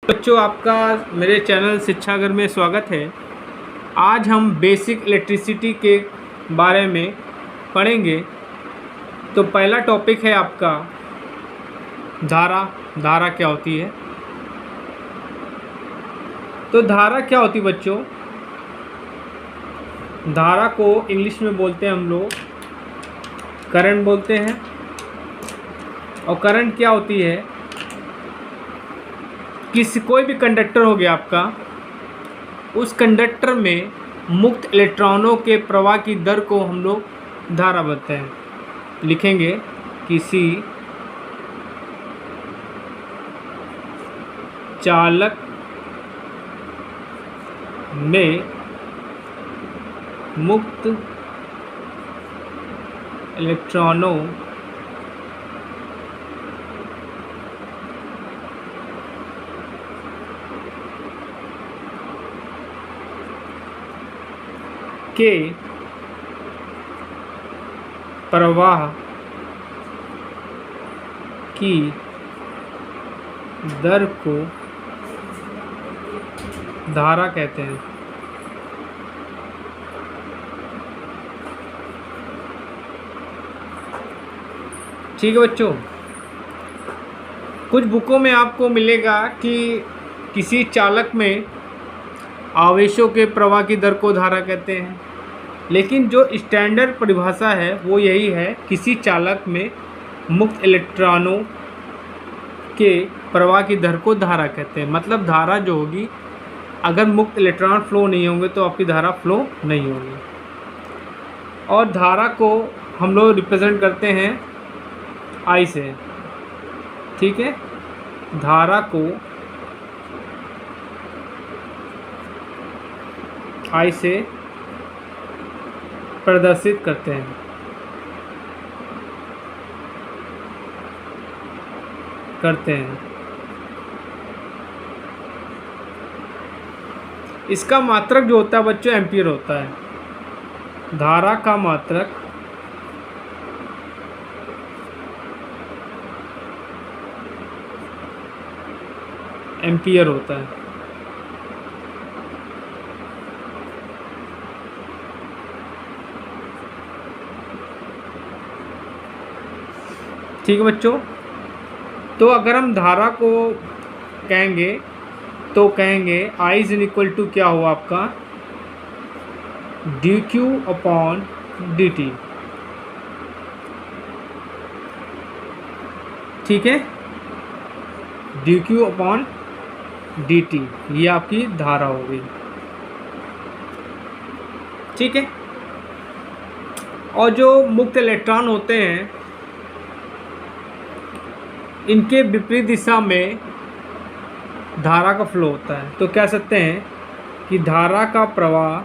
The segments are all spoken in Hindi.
बच्चों, आपका मेरे चैनल शिक्षागर में स्वागत है। आज हम बेसिक इलेक्ट्रिसिटी के बारे में पढ़ेंगे। तो पहला टॉपिक है आपका धारा। धारा क्या होती है? तो धारा क्या होती है बच्चों? धारा को इंग्लिश में बोलते हैं हम लोग करंट बोलते हैं। और करंट क्या होती है? कोई भी कंडक्टर हो गया आपका, उस कंडक्टर में मुक्त इलेक्ट्रॉनों के प्रवाह की दर को हम लोग धारा बोलते हैं। लिखेंगे किसी चालक में मुक्त इलेक्ट्रॉनों के प्रवाह की दर को धारा कहते हैं। ठीक है बच्चों, कुछ बुकों में आपको मिलेगा कि किसी चालक में आवेशों के प्रवाह की दर को धारा कहते हैं, लेकिन जो स्टैंडर्ड परिभाषा है वो यही है, किसी चालक में मुक्त इलेक्ट्रॉनों के प्रवाह की दर को धारा कहते हैं। मतलब धारा जो होगी, अगर मुक्त इलेक्ट्रॉन फ्लो नहीं होंगे तो आपकी धारा फ्लो नहीं होगी। और धारा को हम लोग रिप्रेजेंट करते हैं आई से। ठीक है, धारा को आई से प्रदर्शित करते हैं। इसका मात्रक जो होता है बच्चों एम्पियर होता है। धारा का मात्रक एम्पियर होता है। ठीक है बच्चों, तो अगर हम धारा को कहेंगे तो कहेंगे I इज इक्वल टू क्या हुआ आपका dq अपॉन dt। ठीक है, dq अपॉन dt ये आपकी धारा होगी। ठीक है, और जो मुक्त इलेक्ट्रॉन होते हैं इनके विपरीत दिशा में धारा का फ्लो होता है। तो कह सकते हैं कि धारा का प्रवाह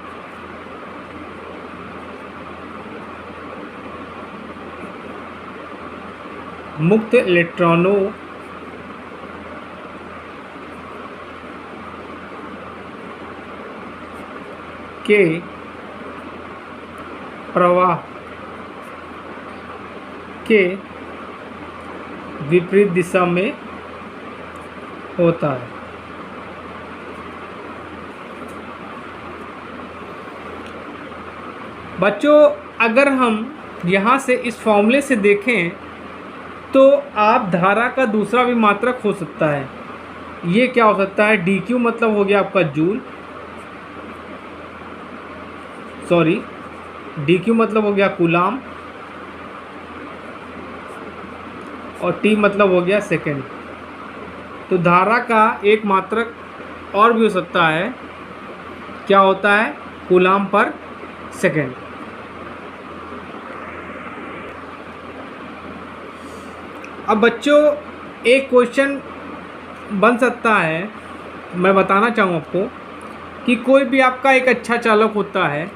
मुक्त इलेक्ट्रॉनों के प्रवाह के विपरीत दिशा में होता है। बच्चों, अगर हम यहाँ से इस फॉर्मूले से देखें तो आप धारा का दूसरा भी मात्रक हो सकता है। ये क्या हो सकता है? dq मतलब हो गया आपका जूल, सॉरी dq मतलब हो गया कूलाम, और t मतलब हो गया सेकेंड। तो धारा का एक मात्रक और भी हो सकता है, क्या होता है? कूलाम पर सेकेंड। अब बच्चों, एक क्वेश्चन बन सकता है, मैं बताना चाहूँ आपको कि कोई भी आपका एक अच्छा चालक होता है,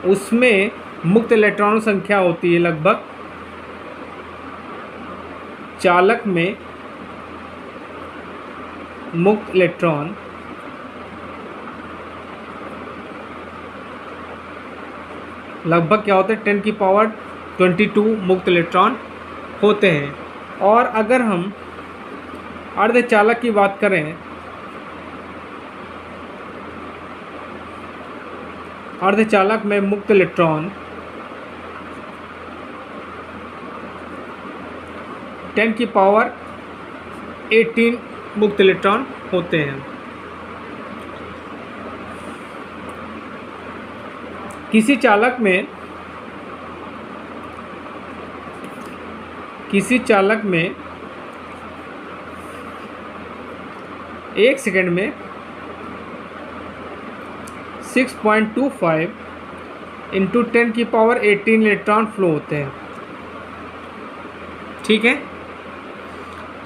उसमें मुक्त इलेक्ट्रॉनों संख्या होती है लगभग, चालक में मुक्त इलेक्ट्रॉन लगभग क्या होते हैं 10⁻22 मुक्त इलेक्ट्रॉन होते हैं। और अगर हम अर्धचालक की बात करें, अर्धचालक में मुक्त इलेक्ट्रॉन 10⁻18 मुक्त इलेक्ट्रॉन होते हैं। किसी चालक में 1 सेकंड में 6.25 × 10⁻18 इलेक्ट्रॉन फ्लो होते हैं। ठीक है,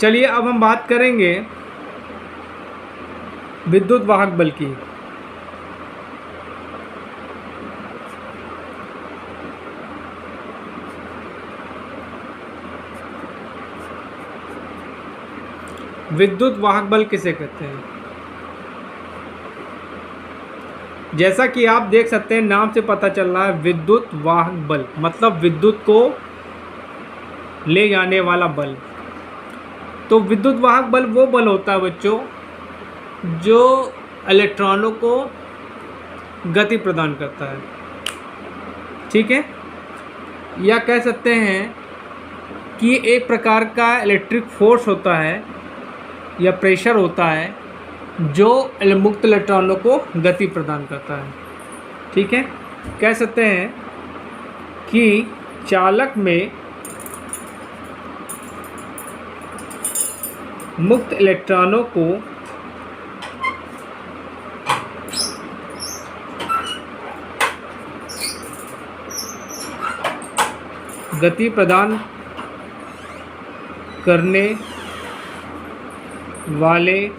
चलिए अब हम बात करेंगे विद्युत वाहक बल की। विद्युत वाहक बल किसे कहते हैं? जैसा कि आप देख सकते हैं, नाम से पता चल रहा है विद्युत वाहक बल, मतलब विद्युत को ले जाने वाला बल। तो विद्युत वाहक बल वो बल होता है बच्चों जो इलेक्ट्रॉनों को गति प्रदान करता है। ठीक है, या कह सकते हैं कि एक प्रकार का इलेक्ट्रिक फोर्स होता है या प्रेशर होता है जो मुक्त इलेक्ट्रॉनों को गति प्रदान करता है। ठीक है, कह सकते हैं कि चालक में मुक्त इलेक्ट्रॉनों को गति प्रदान करने वाले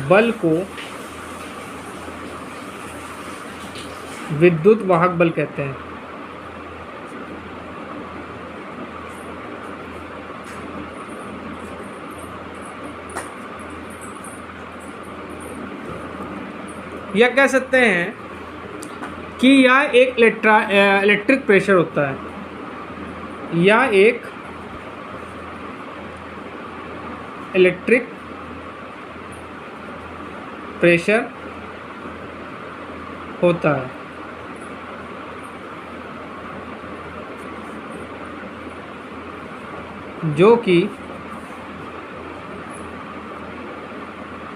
बल को विद्युत वाहक बल कहते हैं। या कह सकते हैं कि यह एक इलेक्ट्रिक प्रेशर होता है, या एक इलेक्ट्रिक प्रेशर होता है जो कि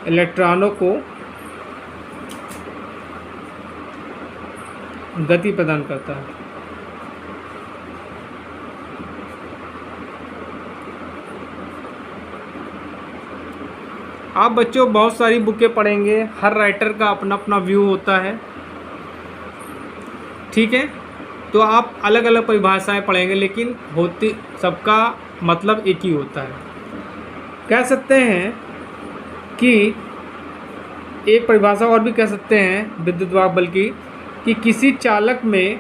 इलेक्ट्रॉनों को गति प्रदान करता है। आप बच्चों बहुत सारी बुकें पढ़ेंगे, हर राइटर का अपना अपना व्यू होता है। ठीक है, तो आप अलग अलग परिभाषाएं पढ़ेंगे, लेकिन होती सबका मतलब एक ही होता है। कह सकते हैं कि एक परिभाषा और भी कह सकते हैं विद्युत वाहक बल की, कि किसी चालक में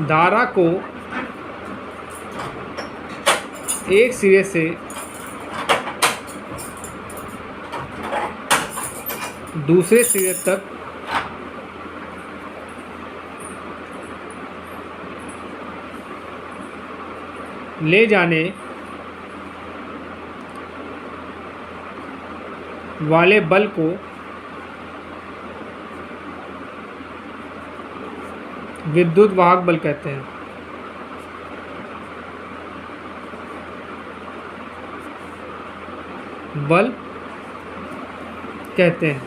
धारा को एक सिरे से दूसरे सिरे तक ले जाने वाले बल को विद्युत वाहक बल कहते हैं। बल कहते हैं।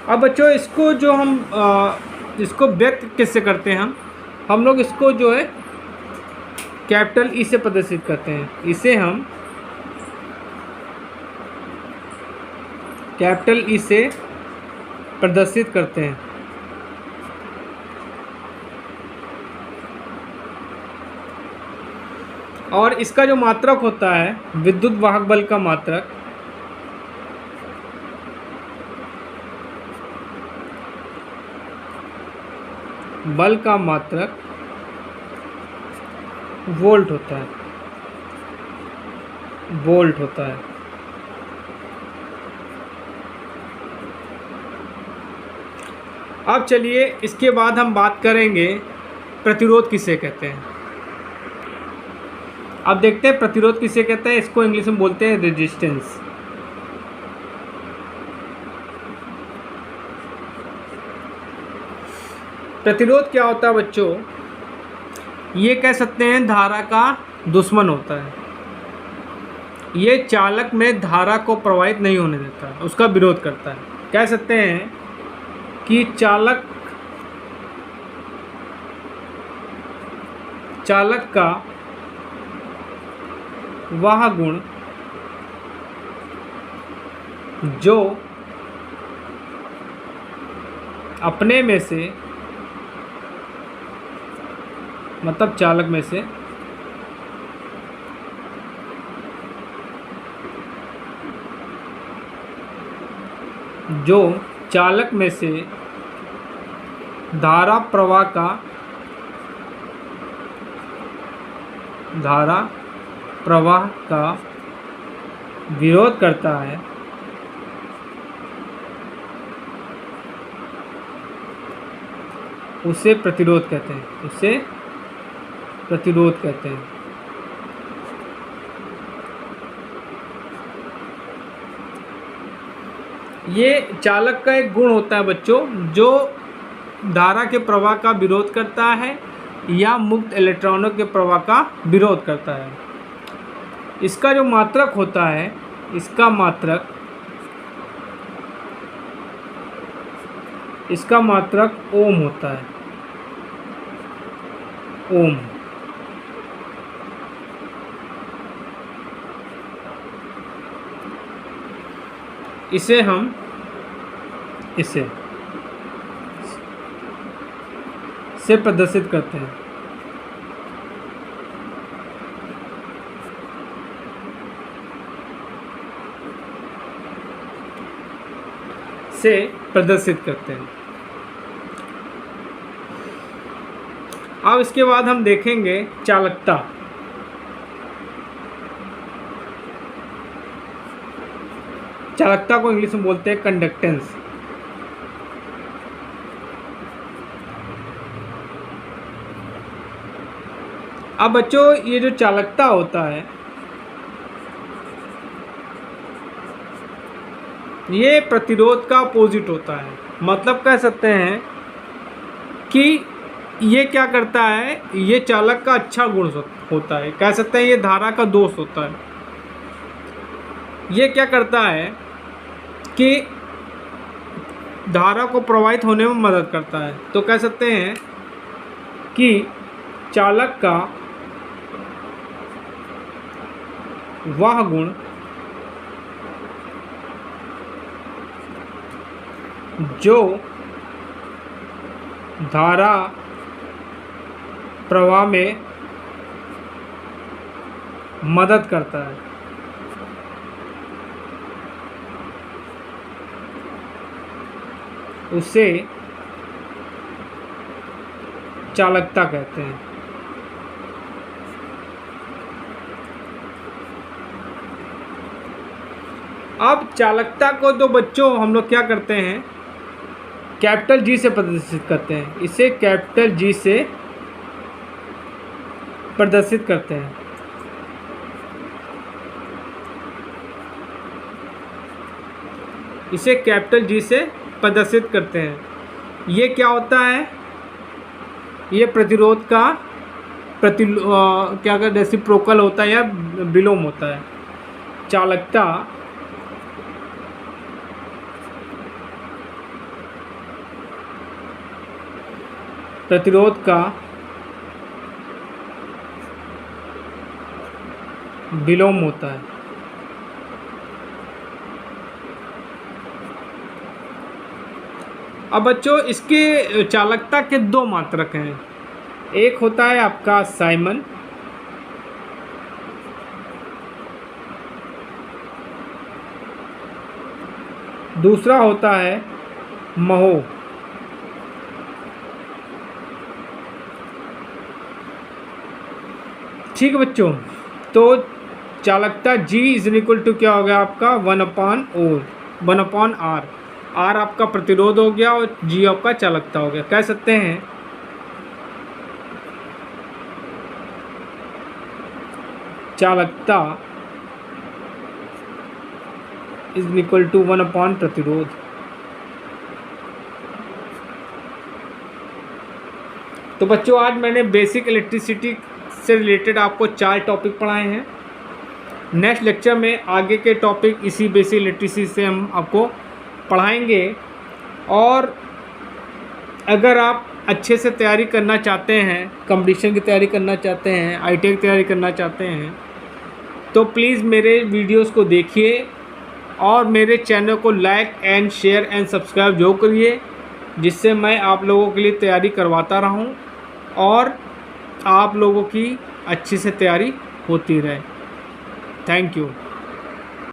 अब बच्चों इसको जो हम इसको व्यक्त किससे करते हैं, हम लोग इसको जो है कैपिटल ई से प्रदर्शित करते हैं। इसे हम कैपिटल ई से प्रदर्शित करते हैं। और इसका जो मात्रक होता है, विद्युत वाहक बल का मात्रक, बल का मात्रक वोल्ट होता है, वोल्ट होता है। अब चलिए इसके बाद हम बात करेंगे प्रतिरोध किसे कहते हैं। अब देखते हैं प्रतिरोध किसे कहते हैं। इसको इंग्लिश में बोलते हैं रेजिस्टेंस। प्रतिरोध क्या होता है बच्चों? ये कह सकते हैं धारा का दुश्मन होता है। ये चालक में धारा को प्रवाहित नहीं होने देता है, उसका विरोध करता है। कह सकते हैं कि चालक का वह गुण जो अपने में से, मतलब चालक में से जो चालक में से धारा प्रवाह का विरोध करता है, उसे प्रतिरोध कहते हैं। ये चालक का एक गुण होता है बच्चों, जो धारा के प्रवाह का विरोध करता है या मुक्त इलेक्ट्रॉनों के प्रवाह का विरोध करता है। इसका जो मात्रक होता है, इसका मात्रक ओम होता है। ओम। इसे हम से प्रदर्शित करते हैं। अब इसके बाद हम देखेंगे चालकता। चालकता को इंग्लिश में बोलते हैं कंडक्टेंस। अब बच्चों ये जो चालकता होता है, ये प्रतिरोध का अपोजिट होता है। मतलब कह सकते हैं कि ये क्या करता है, ये चालक का अच्छा गुण होता है। कह सकते हैं ये धारा का दोष होता है। ये क्या करता है कि धारा को प्रवाहित होने में मदद करता है। तो कह सकते हैं कि चालक का वह गुण जो धारा प्रवाह में मदद करता है, उसे चालकता कहते हैं। अब चालकता को तो बच्चों हम लोग क्या करते हैं, कैपिटल जी से प्रदर्शित करते हैं। इसे कैपिटल जी से प्रदर्शित करते हैं। इसे कैपिटल जी से प्रदर्शित करते हैं। ये क्या होता है, ये प्रतिरोध का क्या कहते, रेसिप्रोकल होता है या विलोम होता है। चालकता प्रतिरोध का विलोम होता है। अब बच्चों इसके चालकता के दो मात्रक हैं। एक होता है आपका साइमन, दूसरा होता है महो। ठीक है बच्चों, तो चालकता G इज इक्वल टू क्या हो गया आपका 1/R। आर आपका प्रतिरोध हो गया और जी आपका चालकता हो गया। कह सकते हैं चालकता इज इक्वल टू 1 प्रतिरोध। तो बच्चों आज मैंने बेसिक इलेक्ट्रिसिटी से रिलेटेड आपको 4 टॉपिक पढ़ाए हैं। नेक्स्ट लेक्चर में आगे के टॉपिक इसी बेसिक इलेक्ट्रिसिटी से हम आपको पढ़ाएंगे। और अगर आप अच्छे से तैयारी करना चाहते हैं, कंपटीशन की तैयारी करना चाहते हैं, आईटीआई की तैयारी करना चाहते हैं, तो प्लीज़ मेरे वीडियोस को देखिए और मेरे चैनल को like and share and subscribe जरूर करिए, जिससे मैं आप लोगों के लिए तैयारी करवाता रहूं और आप लोगों की अच्छी से तैयारी होती रहे। Thank you.